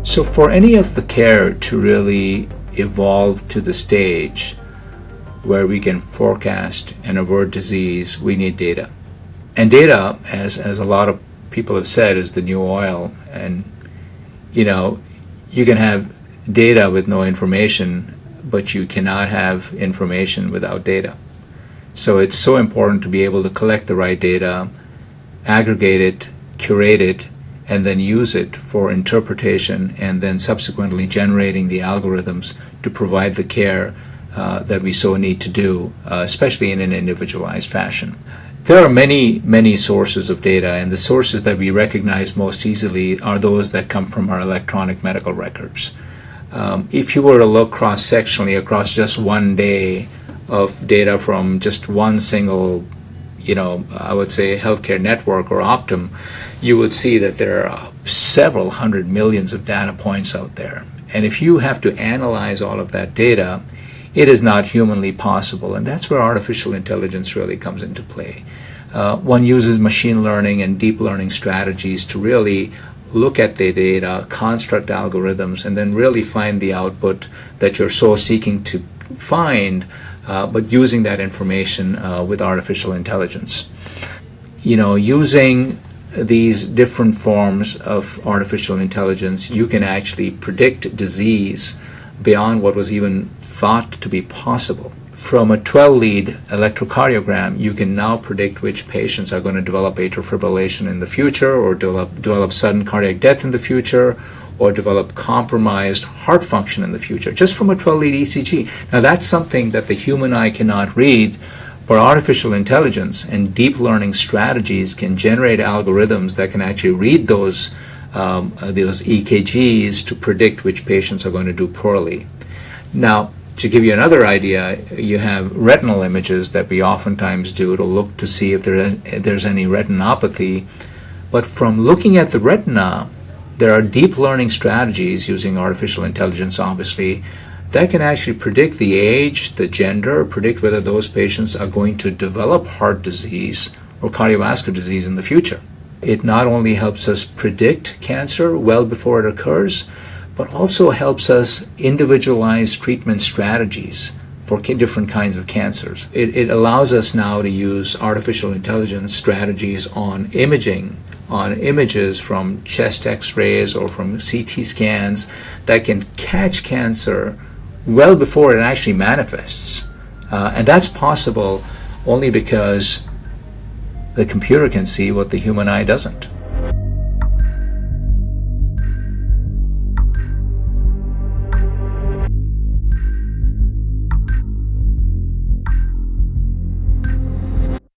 So for any of the care to really evolve to the stage where we can forecast and avert disease, we need data. And data, as a lot of people have said, is the new oil. And, you can have data with no information, but you cannot have information without data. So it's so important to be able to collect the right data, aggregate it, curate it, and then use it for interpretation, and then subsequently generating the algorithms to provide the care that we so need to do, especially in an individualized fashion. There are many sources of data, and the sources that we recognize most easily are those that come from our electronic medical records. If you were to look cross-sectionally across just one day of data from just one single, I would say healthcare network or Optum, you would see that there are several hundred millions of data points out there. And if you have to analyze all of that data, it is not humanly possible, and that's where artificial intelligence really comes into play. One uses machine learning and deep learning strategies to really look at the data, construct algorithms, and then really find the output that you're so seeking to find, but using that information with artificial intelligence. Using these different forms of artificial intelligence, you can actually predict disease beyond what was even thought to be possible. From a 12-lead electrocardiogram, you can now predict which patients are going to develop atrial fibrillation in the future, or develop sudden cardiac death in the future, or develop compromised heart function in the future, just from a 12-lead ECG. Now that's something that the human eye cannot read, but artificial intelligence and deep learning strategies can generate algorithms that can actually read those EKGs to predict which patients are going to do poorly. Now, to give you another idea, you have retinal images that we oftentimes do to look to see if there's any retinopathy. But from looking at the retina, there are deep learning strategies using artificial intelligence, obviously, that can actually predict the age, the gender, predict whether those patients are going to develop heart disease or cardiovascular disease in the future. It not only helps us predict cancer well before it occurs, but also helps us individualize treatment strategies for different kinds of cancers. It allows us now to use artificial intelligence strategies on imaging, on images from chest x-rays or from CT scans that can catch cancer well before it actually manifests. And that's possible only because the computer can see what the human eye doesn't.